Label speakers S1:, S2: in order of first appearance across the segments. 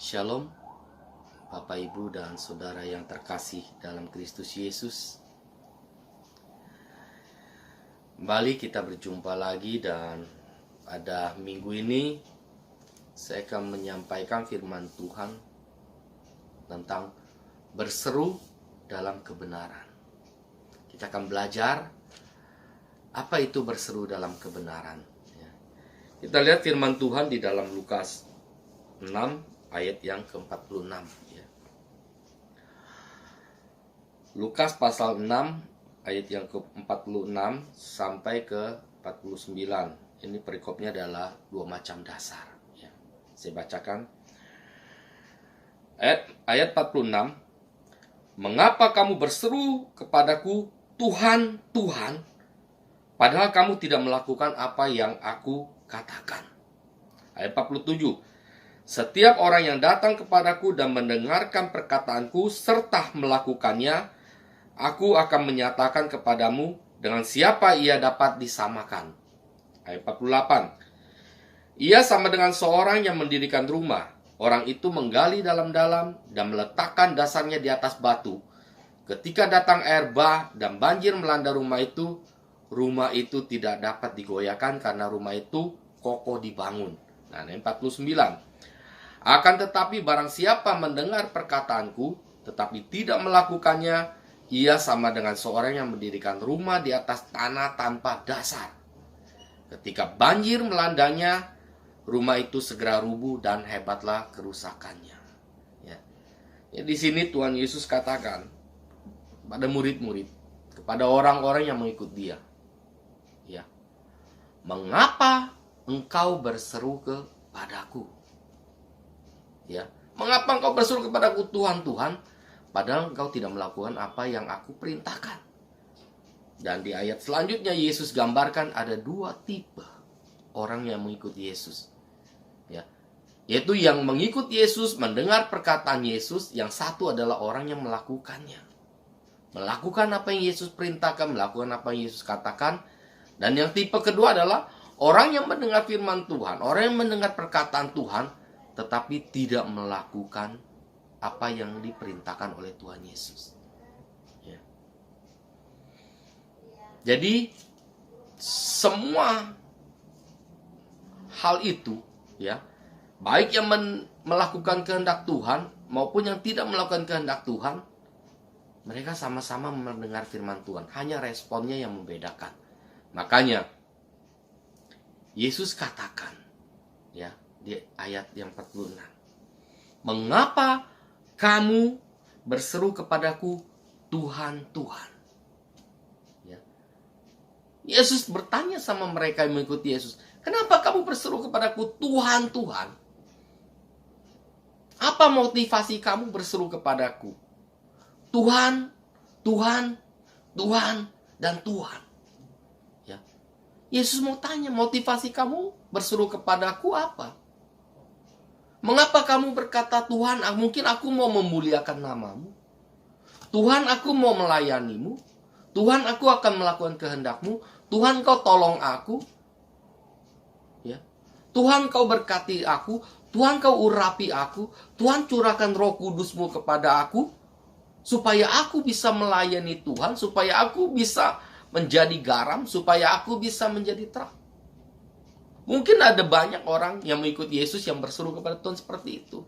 S1: Shalom, Bapak Ibu dan Saudara yang terkasih dalam Kristus Yesus. Kembali kita berjumpa lagi, dan pada minggu ini saya akan menyampaikan firman Tuhan tentang berseru dalam kebenaran. Kita akan belajar apa itu berseru dalam kebenaran. Kita lihat firman Tuhan di dalam Lukas 6 ayat yang ke-46 ya. Lukas pasal 6 ayat yang ke-46 sampai ke-49. Ini perikopnya adalah dua macam dasar ya. Saya bacakan ayat 46. Mengapa kamu berseru kepadaku, Tuhan, Tuhan, padahal kamu tidak melakukan apa yang aku katakan. Ayat 47. Setiap orang yang datang kepadaku dan mendengarkan perkataanku serta melakukannya, aku akan menyatakan kepadamu dengan siapa ia dapat disamakan. Ayat 48. Ia sama dengan seorang yang mendirikan rumah. Orang itu menggali dalam-dalam dan meletakkan dasarnya di atas batu. Ketika datang air bah dan banjir melanda rumah itu tidak dapat digoyahkan karena rumah itu kokoh dibangun. Nah, ayat 49. Akan tetapi barang siapa mendengar perkataanku tetapi tidak melakukannya, ia sama dengan seorang yang mendirikan rumah di atas tanah tanpa dasar. Ketika banjir melandanya, rumah itu segera rubuh dan hebatlah kerusakannya. Ya, di sini Tuhan Yesus katakan pada murid-murid, kepada orang-orang yang mengikut Dia, ya, mengapa engkau berseru kepadaku? Ya, mengapa engkau berseru kepadaku, Tuhan, Tuhan, padahal engkau tidak melakukan apa yang aku perintahkan? Dan di ayat selanjutnya Yesus gambarkan ada dua tipe orang yang mengikuti Yesus, ya, yaitu yang mengikut Yesus, mendengar perkataan Yesus. Yang satu adalah orang yang melakukannya, melakukan apa yang Yesus perintahkan, melakukan apa yang Yesus katakan. Dan yang tipe kedua adalah orang yang mendengar firman Tuhan, orang yang mendengar perkataan Tuhan, tetapi tidak melakukan apa yang diperintahkan oleh Tuhan Yesus. Ya. Jadi semua hal itu, ya, baik yang melakukan kehendak Tuhan maupun yang tidak melakukan kehendak Tuhan, mereka sama-sama mendengar firman Tuhan. Hanya responnya yang membedakan. Makanya Yesus katakan, ya, di ayat yang 46. Mengapa kamu berseru kepadaku, Tuhan, Tuhan? Ya. Yesus bertanya sama mereka yang mengikuti Yesus, kenapa kamu berseru kepadaku, Tuhan, Tuhan? Apa motivasi kamu berseru kepadaku? Tuhan, Tuhan, Tuhan, dan Tuhan. Ya. Yesus mau tanya, motivasi kamu berseru kepadaku apa? Mengapa kamu berkata, Tuhan, mungkin aku mau memuliakan namamu. Tuhan, aku mau melayanimu. Tuhan, aku akan melakukan kehendakmu. Tuhan, kau tolong aku. Ya. Tuhan, kau berkati aku. Tuhan, kau urapi aku. Tuhan, curahkan Roh Kudus-Mu kepada aku, supaya aku bisa melayani Tuhan, supaya aku bisa menjadi garam, supaya aku bisa menjadi terang. Mungkin ada banyak orang yang mengikuti Yesus yang berseru kepada Tuhan seperti itu.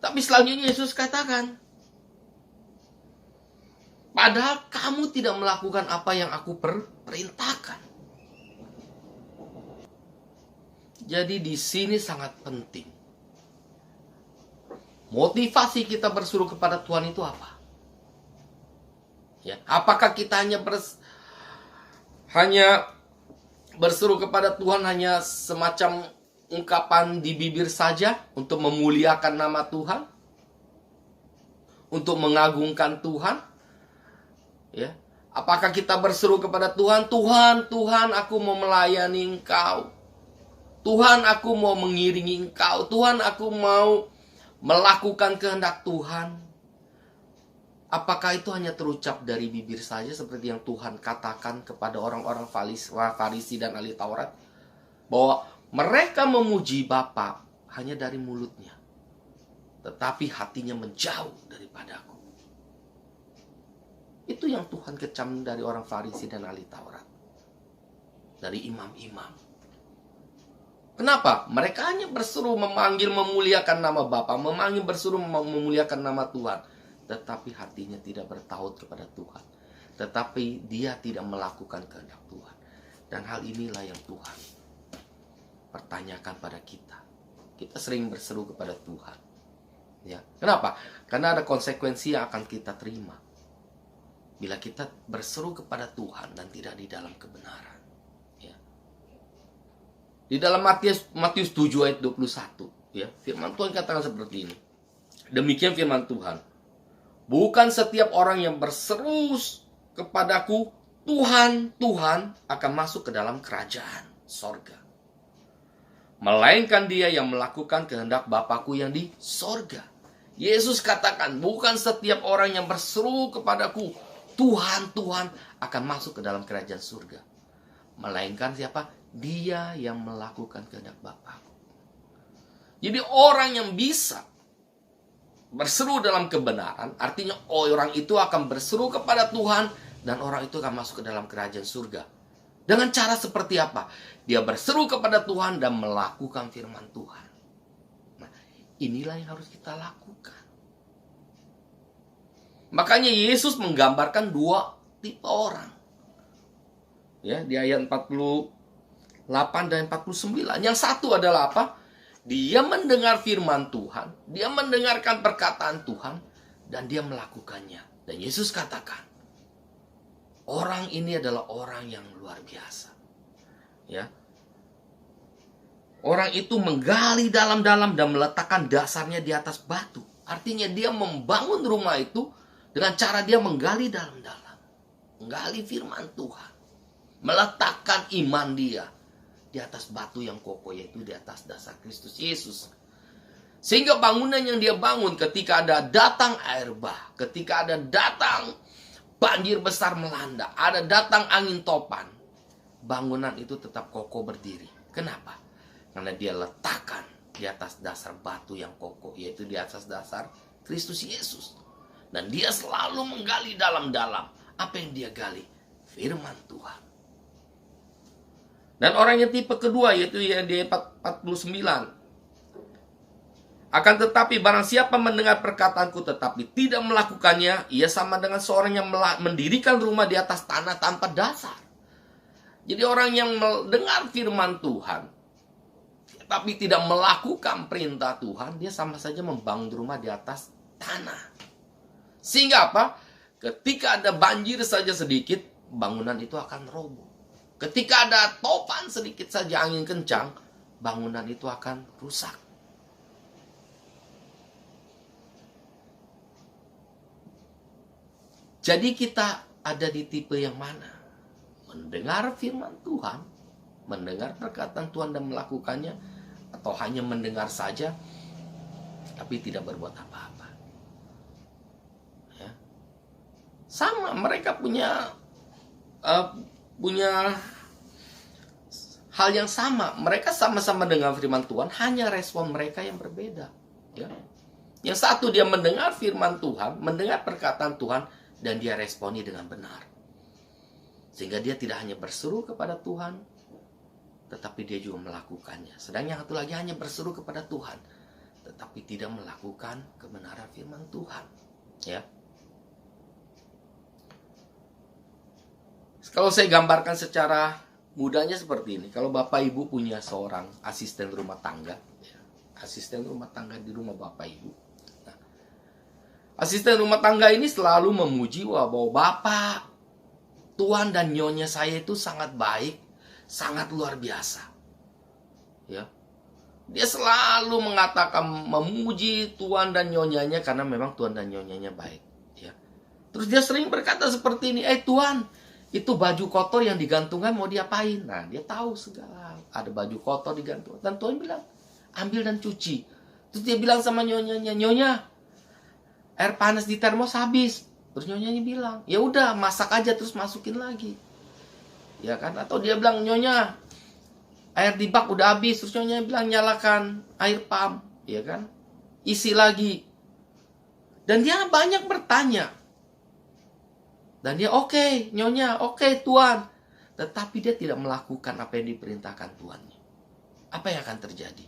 S1: Tapi selanjutnya Yesus katakan, padahal kamu tidak melakukan apa yang aku perintahkan. Jadi di sini sangat penting. Motivasi kita berseru kepada Tuhan itu apa? Ya, apakah kita hanya berseru kepada Tuhan hanya semacam ungkapan di bibir saja untuk memuliakan nama Tuhan, untuk mengagungkan Tuhan? Ya, apakah kita berseru kepada Tuhan, Tuhan, Tuhan, aku mau melayani Engkau. Tuhan, aku mau mengiringi Engkau. Tuhan, aku mau melakukan kehendak Tuhan. Apakah itu hanya terucap dari bibir saja seperti yang Tuhan katakan kepada orang-orang Farisi dan ahli Taurat? Bahwa mereka memuji Bapa hanya dari mulutnya, tetapi hatinya menjauh daripadaku. Itu yang Tuhan kecam dari orang Farisi dan ahli Taurat, dari imam-imam. Kenapa? Mereka hanya berseru memanggil memuliakan nama Bapa, memanggil berseru memuliakan nama Tuhan, tetapi hatinya tidak bertaut kepada Tuhan, tetapi dia tidak melakukan kehendak Tuhan. Dan hal inilah yang Tuhan pertanyakan pada kita. Kita sering berseru kepada Tuhan, ya. Kenapa? Karena ada konsekuensi yang akan kita terima bila kita berseru kepada Tuhan dan tidak di dalam kebenaran, ya. Di dalam Matius 7 ayat 21, ya, firman Tuhan katakan seperti ini. Demikian firman Tuhan. Bukan setiap orang yang berseru kepadaku, Tuhan, Tuhan, akan masuk ke dalam kerajaan sorga, melainkan dia yang melakukan kehendak Bapakku yang di sorga. Yesus katakan, bukan setiap orang yang berseru kepadaku, Tuhan, Tuhan, akan masuk ke dalam kerajaan surga, melainkan siapa? Dia yang melakukan kehendak Bapakku. Jadi orang yang bisa berseru dalam kebenaran, artinya orang itu akan berseru kepada Tuhan, dan orang itu akan masuk ke dalam kerajaan surga. Dengan cara seperti apa? Dia berseru kepada Tuhan dan melakukan firman Tuhan. Nah, inilah yang harus kita lakukan. Makanya Yesus menggambarkan dua tipe orang, ya, di ayat 48 dan 49. Yang satu adalah apa? Dia mendengar firman Tuhan, dia mendengarkan perkataan Tuhan, dan dia melakukannya. Dan Yesus katakan, orang ini adalah orang yang luar biasa, ya. Orang itu menggali dalam-dalam dan meletakkan dasarnya di atas batu. Artinya dia membangun rumah itu dengan cara dia menggali dalam-dalam, menggali firman Tuhan, meletakkan iman dia di atas batu yang kokoh, yaitu di atas dasar Kristus Yesus. Sehingga bangunan yang dia bangun ketika ada datang air bah, ketika ada datang banjir besar melanda, ada datang angin topan, bangunan itu tetap kokoh berdiri. Kenapa? Karena dia letakkan di atas dasar batu yang kokoh, yaitu di atas dasar Kristus Yesus. Dan dia selalu menggali dalam-dalam. Apa yang dia gali? Firman Tuhan. Dan orang yang tipe kedua, yaitu yang di 49. Akan tetapi barang siapa mendengar perkataanku tetapi tidak melakukannya, ia sama dengan seorang yang mendirikan rumah di atas tanah tanpa dasar. Jadi orang yang mendengar firman Tuhan tapi tidak melakukan perintah Tuhan, dia sama saja membangun rumah di atas tanah. Sehingga apa? Ketika ada banjir saja sedikit, bangunan itu akan roboh. Ketika ada topan sedikit saja angin kencang, bangunan itu akan rusak. Jadi kita ada di tipe yang mana? Mendengar firman Tuhan, mendengar perkataan Tuhan dan melakukannya, atau hanya mendengar saja tapi tidak berbuat apa-apa. Ya. Sama, mereka punya hal yang sama. Mereka sama-sama dengar firman Tuhan, hanya respon mereka yang berbeda. Ya. Yang satu dia mendengar firman Tuhan, mendengar perkataan Tuhan, dan dia responi dengan benar. Sehingga dia tidak hanya berseru kepada Tuhan, tetapi dia juga melakukannya. Sedang yang satu lagi hanya berseru kepada Tuhan, tetapi tidak melakukan kebenaran firman Tuhan. Ya. Kalau saya gambarkan secara mudahnya seperti ini. Kalau Bapak Ibu punya seorang asisten rumah tangga, ya, asisten rumah tangga di rumah Bapak Ibu. Nah, asisten rumah tangga ini selalu memuji bahwa Bapak, Tuan dan Nyonya saya itu sangat baik, sangat luar biasa. Ya. Dia selalu mengatakan, memuji Tuan dan Nyonyanya karena memang Tuan dan Nyonyanya baik. Ya. Terus dia sering berkata seperti ini, Tuan, itu baju kotor yang digantungkan mau diapain? Nah, dia tahu segala. Ada baju kotor digantung. Dan Tuhan bilang, ambil dan cuci. Terus dia bilang sama Nyonyanya, Nyonya, air panas di termos habis. Terus Nyonyanya bilang, ya udah masak aja terus masukin lagi. Ya kan? Atau dia bilang, Nyonya, Air di bak udah habis, terus nyonya bilang nyalakan air pump, ya kan? Isi lagi. Dan dia banyak bertanya. Dan dia oke, nyonya, oke Tuhan. Tetapi dia tidak melakukan apa yang diperintahkan tuannya. Apa yang akan terjadi?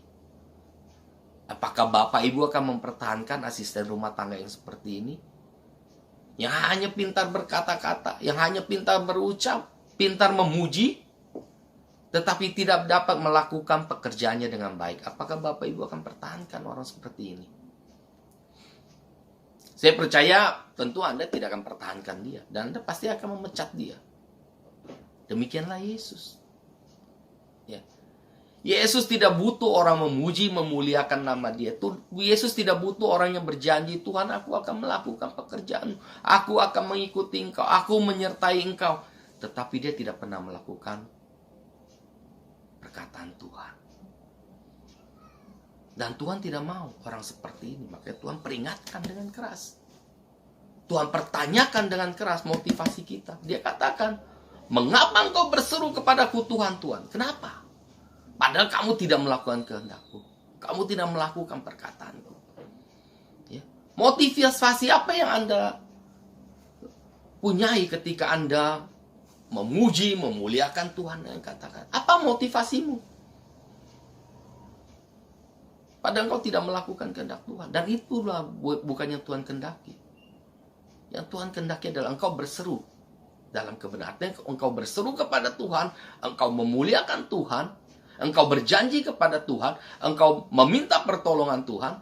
S1: Apakah Bapak Ibu akan mempertahankan asisten rumah tangga yang seperti ini? Yang hanya pintar berkata-kata, yang hanya pintar berucap, pintar memuji, tetapi tidak dapat melakukan pekerjaannya dengan baik. Apakah Bapak Ibu akan pertahankan orang seperti ini? Saya percaya tentu Anda tidak akan pertahankan dia. Dan Anda pasti akan memecat dia. Demikianlah Yesus. Ya. Yesus tidak butuh orang memuji, memuliakan nama dia. Yesus tidak butuh orang yang berjanji, Tuhan aku akan melakukan pekerjaan. Aku akan mengikuti engkau. Aku menyertai engkau. Tetapi dia tidak pernah melakukan perkataan Tuhan. Dan Tuhan tidak mau orang seperti ini. Makanya Tuhan peringatkan dengan keras. Tuhan pertanyakan dengan keras motivasi kita. Dia katakan, mengapa engkau berseru kepadaku Tuhan, Tuhan? Kenapa? Padahal kamu tidak melakukan kehendakku. Kamu tidak melakukan perkataanku. Ya. Motivasi apa yang Anda punyai ketika Anda memuji, memuliakan Tuhan dengan katakan? Apa motivasimu? Padahal engkau tidak melakukan kehendak Tuhan. Dan itulah bukan yang Tuhan kehendaki. Yang Tuhan kehendaki adalah engkau berseru dalam kebenaran. Engkau berseru kepada Tuhan, engkau memuliakan Tuhan, engkau berjanji kepada Tuhan, engkau meminta pertolongan Tuhan,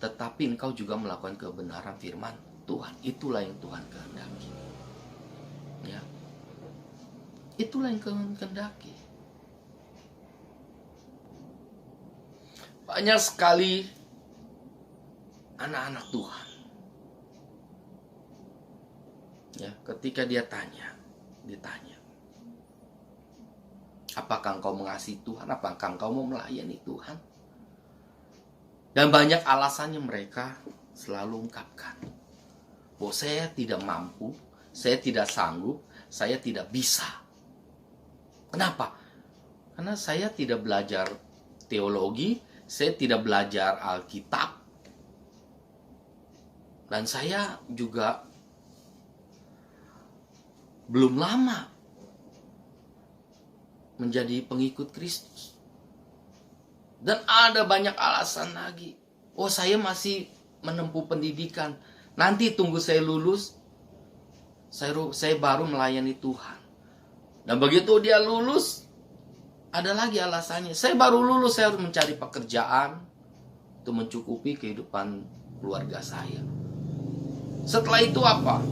S1: tetapi engkau juga melakukan kebenaran firman Tuhan. Itulah yang Tuhan kehendaki. Ya. Itulah yang Tuhan kehendaki. Banyak sekali anak-anak Tuhan. Ya, ketika ditanya, apakah engkau mengasihi Tuhan? Apakah engkau mau melayani Tuhan? Dan banyak alasannya mereka selalu ungkapkan. Bahwa saya tidak mampu, saya tidak sanggup, saya tidak bisa. Kenapa? Karena saya tidak belajar teologi, saya tidak belajar Alkitab. Dan saya juga belum lama menjadi pengikut Kristus. Dan ada banyak alasan lagi. Oh, saya masih menempuh pendidikan. Nanti tunggu saya lulus, saya baru melayani Tuhan. Dan begitu dia lulus, ada lagi alasannya. Saya baru lulus, saya harus mencari pekerjaan untuk mencukupi kehidupan keluarga saya. Setelah itu apa?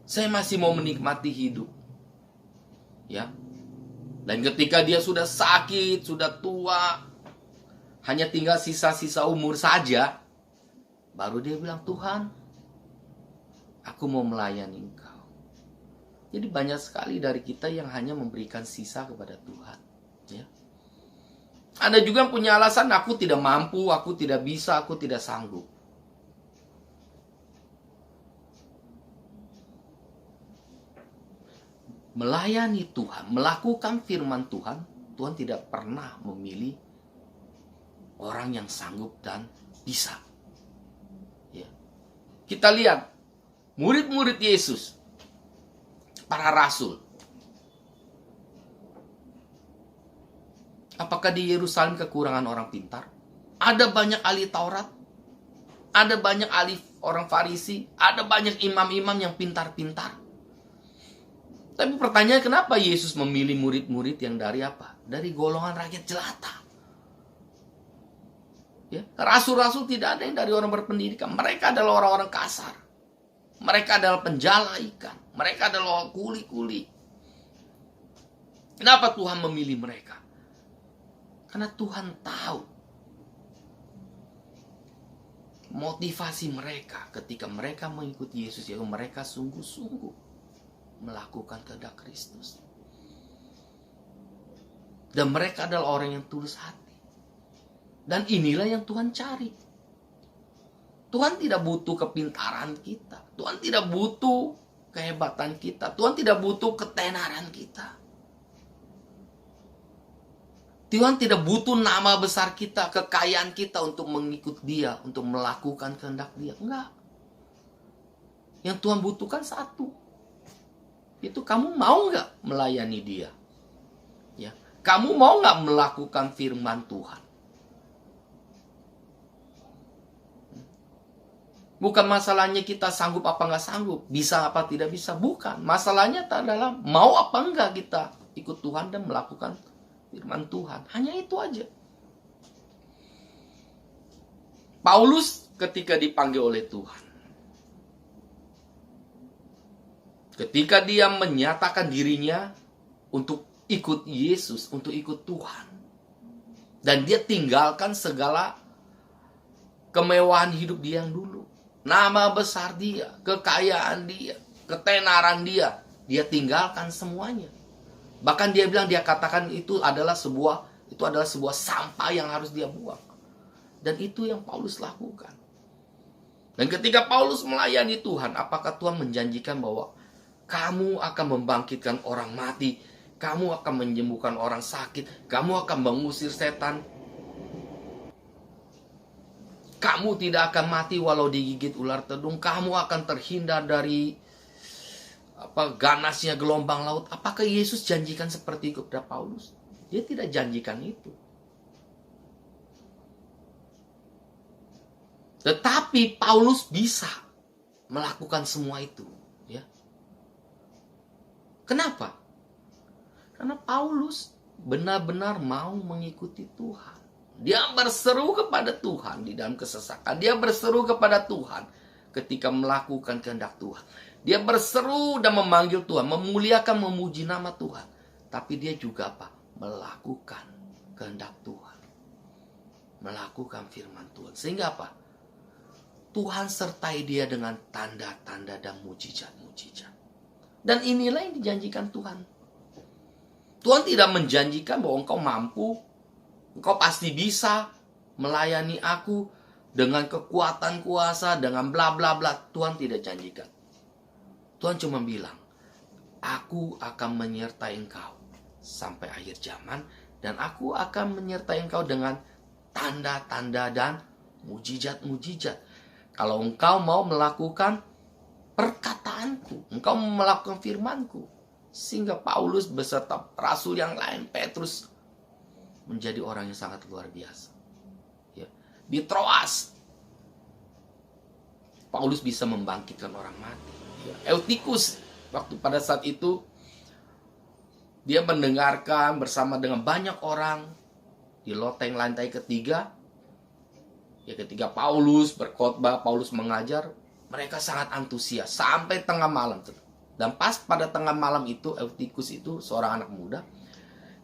S1: Saya masih mau menikmati hidup. Ya. Dan ketika dia sudah sakit, sudah tua, hanya tinggal sisa-sisa umur saja, baru dia bilang, Tuhan, aku mau melayani Engkau. Jadi banyak sekali dari kita yang hanya memberikan sisa kepada Tuhan. Ya. Ada juga yang punya alasan, aku tidak mampu, aku tidak bisa, aku tidak sanggup. Melayani Tuhan, melakukan firman Tuhan, Tuhan tidak pernah memilih orang yang sanggup dan bisa. Ya. Kita lihat murid-murid Yesus, para rasul. Apakah di Yerusalem kekurangan orang pintar? Ada banyak ahli Taurat, ada banyak ahli orang Farisi, ada banyak imam-imam yang pintar-pintar. Tapi pertanyaan, kenapa Yesus memilih murid-murid yang dari apa? Dari golongan rakyat jelata. Ya, rasul-rasul tidak ada yang dari orang berpendidikan. Mereka adalah orang-orang kasar. Mereka adalah penjala ikan. Mereka adalah kuli-kuli. Kenapa Tuhan memilih mereka? Karena Tuhan tahu motivasi mereka ketika mereka mengikuti Yesus, yaitu mereka sungguh-sungguh melakukan kehendak Kristus. Dan mereka adalah orang yang tulus hati. Dan inilah yang Tuhan cari. Tuhan tidak butuh kepintaran kita. Tuhan tidak butuh kehebatan kita. Tuhan tidak butuh ketenaran kita. Tuhan tidak butuh nama besar kita, kekayaan kita untuk mengikut Dia, untuk melakukan kehendak Dia. Enggak. Yang Tuhan butuhkan satu. Itu kamu mau nggak melayani Dia? Ya. Kamu mau nggak melakukan firman Tuhan? Bukan masalahnya kita sanggup apa nggak sanggup, bisa apa tidak bisa. Bukan. Masalahnya adalah mau apa enggak kita ikut Tuhan dan melakukan firman Tuhan. Hanya itu aja. Paulus ketika dipanggil oleh Tuhan, ketika dia menyatakan dirinya untuk ikut Yesus, untuk ikut Tuhan, dan dia tinggalkan segala kemewahan hidup dia yang dulu, nama besar dia, kekayaan dia, ketenaran dia, dia tinggalkan semuanya. Bahkan dia bilang, dia katakan itu adalah sebuah sampah yang harus dia buang. Dan itu yang Paulus lakukan. Dan ketika Paulus melayani Tuhan, apakah Tuhan menjanjikan bahwa kamu akan membangkitkan orang mati, kamu akan menyembuhkan orang sakit, kamu akan mengusir setan, kamu tidak akan mati walau digigit ular tedung, kamu akan terhindar dari ganasnya gelombang laut? Apakah Yesus janjikan seperti itu kepada Paulus? Dia tidak janjikan itu. Tetapi Paulus bisa melakukan semua itu, ya. Kenapa? Karena Paulus benar-benar mau mengikuti Tuhan. Dia berseru kepada Tuhan di dalam kesesakan. Dia berseru kepada Tuhan ketika melakukan kehendak Tuhan. Dia berseru dan memanggil Tuhan, memuliakan, memuji nama Tuhan. Tapi dia juga melakukan kehendak Tuhan. Melakukan firman Tuhan. Sehingga Tuhan sertai dia dengan tanda-tanda dan mujizat-mujizat. Dan inilah yang dijanjikan Tuhan. Tuhan tidak menjanjikan bahwa engkau mampu, engkau pasti bisa melayani aku dengan kekuatan kuasa, dengan bla bla bla. Tuhan tidak janjikan. Tuhan cuma bilang, aku akan menyertai engkau sampai akhir zaman, dan aku akan menyertai engkau dengan tanda-tanda dan mujizat-mujizat. Kalau engkau mau melakukan perkataanku, engkau mau melakukan firmanku. Sehingga Paulus beserta rasul yang lain, Petrus, menjadi orang yang sangat luar biasa. Ya. Di Troas, Paulus bisa membangkitkan orang mati. Eutikus, waktu pada saat itu dia mendengarkan bersama dengan banyak orang di loteng lantai ketiga. Ya, ketika Paulus berkhotbah, Paulus mengajar, mereka sangat antusias sampai tengah malam. Dan pas pada tengah malam itu, Eutikus itu seorang anak muda,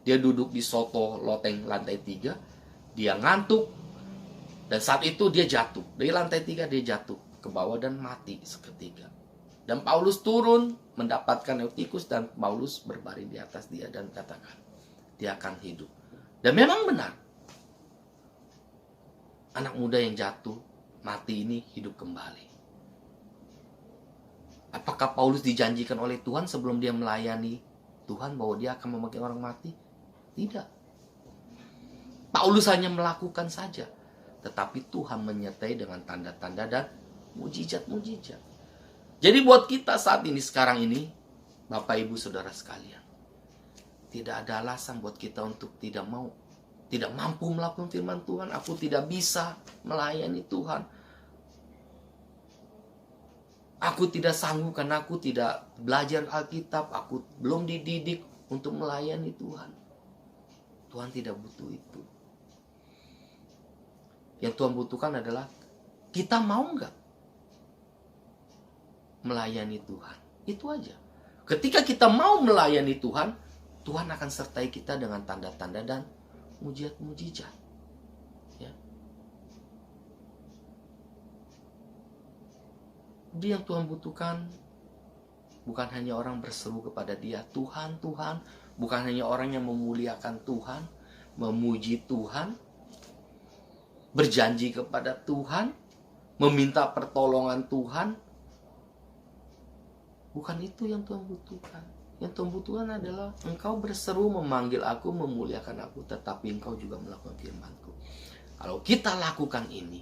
S1: dia duduk di soto loteng lantai 3, dia ngantuk, dan saat itu dia jatuh dari lantai 3, dia jatuh ke bawah dan mati seketika. Dan Paulus turun mendapatkan Eutikus, dan Paulus berbaring di atas dia dan katakan, dia akan hidup. Dan memang benar, anak muda yang jatuh mati ini hidup kembali. Apakah Paulus dijanjikan oleh Tuhan sebelum dia melayani Tuhan bahwa dia akan membangkitkan orang mati? Tidak. Paulus hanya melakukan saja. Tetapi Tuhan menyertai dengan tanda-tanda dan mujizat-mujizat. Jadi buat kita saat ini, sekarang ini, Bapak Ibu Saudara sekalian, tidak ada alasan buat kita untuk tidak mampu melakukan firman Tuhan. Aku tidak bisa melayani Tuhan. Aku tidak sanggup karena aku tidak belajar Alkitab. Aku belum dididik untuk melayani Tuhan. Tuhan tidak butuh itu. Yang Tuhan butuhkan adalah kita mau nggak melayani Tuhan. Itu aja. Ketika kita mau melayani Tuhan, Tuhan akan sertai kita dengan tanda-tanda dan mujizat-mujizat. Ya. Jadi yang Tuhan butuhkan bukan hanya orang berseru kepada Dia, Tuhan, Tuhan. Bukan hanya orang yang memuliakan Tuhan, memuji Tuhan, berjanji kepada Tuhan, meminta pertolongan Tuhan. Bukan itu yang Tuhan butuhkan. Yang Tuhan butuhkan adalah engkau berseru memanggil aku, memuliakan aku, tetapi engkau juga melakukan firman-Ku. Kalau kita lakukan ini,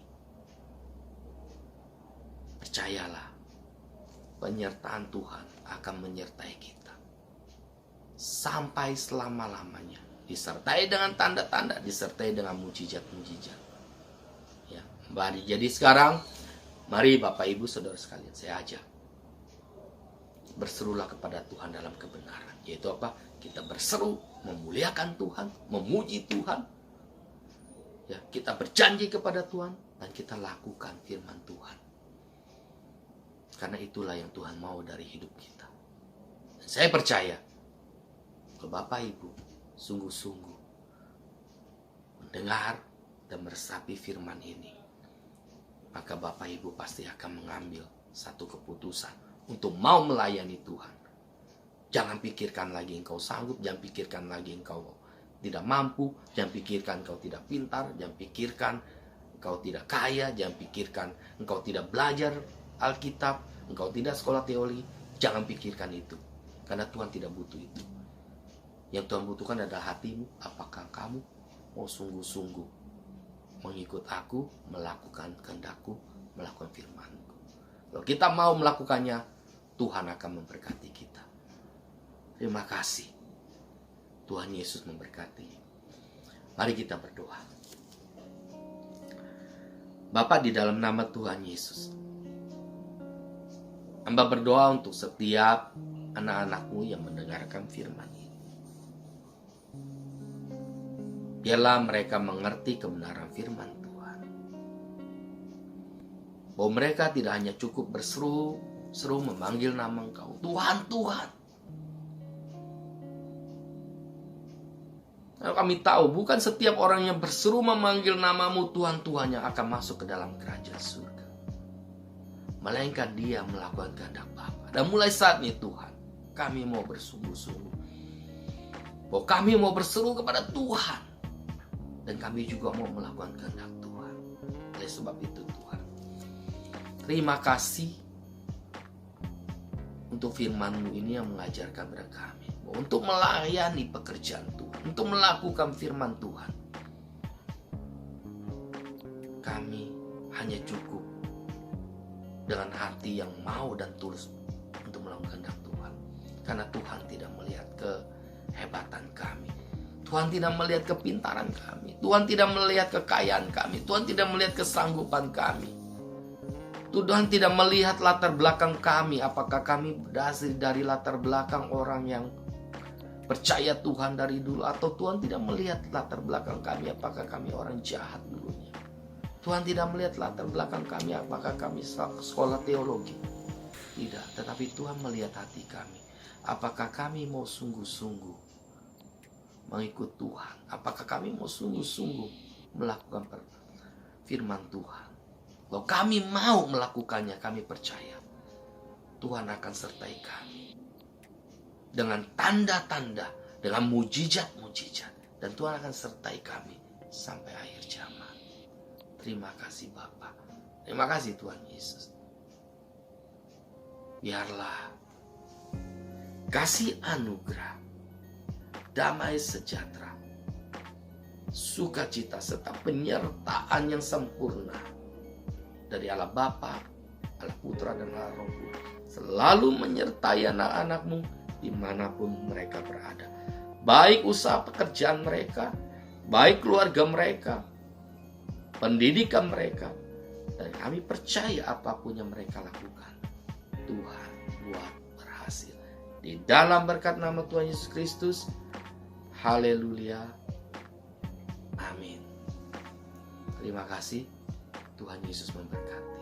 S1: percayalah, penyertaan Tuhan akan menyertai kita sampai selama-lamanya. Disertai dengan tanda-tanda, disertai dengan mujizat-mujizat. Ya, jadi sekarang, mari Bapak Ibu Saudara sekalian, saya ajak, berserulah kepada Tuhan dalam kebenaran. Yaitu apa? Kita berseru memuliakan Tuhan, memuji Tuhan. Ya, kita berjanji kepada Tuhan dan kita lakukan firman Tuhan. Karena itulah yang Tuhan mau dari hidup kita. Dan saya percaya, kalau Bapak Ibu sungguh-sungguh mendengar dan meresapi firman ini, maka Bapak Ibu pasti akan mengambil satu keputusan untuk mau melayani Tuhan. Jangan pikirkan lagi engkau sanggup, jangan pikirkan lagi engkau tidak mampu, jangan pikirkan engkau tidak pintar, jangan pikirkan engkau tidak kaya, jangan pikirkan engkau tidak belajar Alkitab, engkau tidak sekolah teologi. Jangan pikirkan itu, karena Tuhan tidak butuh itu. Yang Tuhan butuhkan adalah hatimu. Apakah kamu mau sungguh-sungguh mengikut aku, melakukan kehendak-Ku, melakukan firman-Ku? Kalau kita mau melakukannya, Tuhan akan memberkati kita. Terima kasih. Tuhan Yesus memberkati. Mari kita berdoa. Bapa, di dalam nama Tuhan Yesus, hamba berdoa untuk setiap anak-anak-Mu yang mendengarkan firman ini. Biarlah mereka mengerti kebenaran firman Tuhan. Bahwa mereka tidak hanya cukup berseru memanggil nama Engkau, Tuhan, Tuhan. Nah, kami tahu bukan setiap orang yang berseru memanggil namamu Tuhan, Tuhan yang akan masuk ke dalam kerajaan surga. Melainkan dia melakukan kehendak Bapa. Dan mulai saat ini Tuhan, kami mau bersungguh-sungguh. Bahwa kami mau berseru kepada Tuhan. Dan kami juga mau melakukan kehendak Tuhan. Oleh sebab itu Tuhan, terima kasih untuk firman-Mu ini yang mengajarkan kepada kami. Untuk melayani pekerjaan Tuhan, untuk melakukan firman Tuhan, kami hanya cukup dengan hati yang mau dan tulus untuk melakukan kehendak Tuhan. Karena Tuhan tidak melihat kehebatan kami, Tuhan tidak melihat kepintaran kami, Tuhan tidak melihat kekayaan kami, Tuhan tidak melihat kesanggupan kami, Tuhan tidak melihat latar belakang kami. Apakah kami berasal dari latar belakang orang yang percaya Tuhan dari dulu, atau Tuhan tidak melihat latar belakang kami, apakah kami orang jahat dulunya. Tuhan tidak melihat latar belakang kami, apakah kami sekolah teologi. Tidak, tetapi Tuhan melihat hati kami. Apakah kami mau sungguh-sungguh mengikut Tuhan? Apakah kami mau sungguh-sungguh melakukan firman Tuhan? Kalau kami mau melakukannya, kami percaya Tuhan akan sertai kami dengan tanda-tanda, dengan mujizat-mujizat. Dan Tuhan akan sertai kami sampai akhir zaman. Terima kasih Bapa. Terima kasih Tuhan Yesus. Biarlah kasih anugerah, damai sejahtera, sukacita serta penyertaan yang sempurna dari Allah Bapa, Allah Putra dan Allah Roh Kudus selalu menyertai anak-anak-Mu dimanapun mereka berada. Baik usaha pekerjaan mereka, baik keluarga mereka, pendidikan mereka. Dan kami percaya apapun yang mereka lakukan, Tuhan buat berhasil. Di dalam berkat nama Tuhan Yesus Kristus. Haleluya. Amin. Terima kasih. Tuhan Yesus memberkati.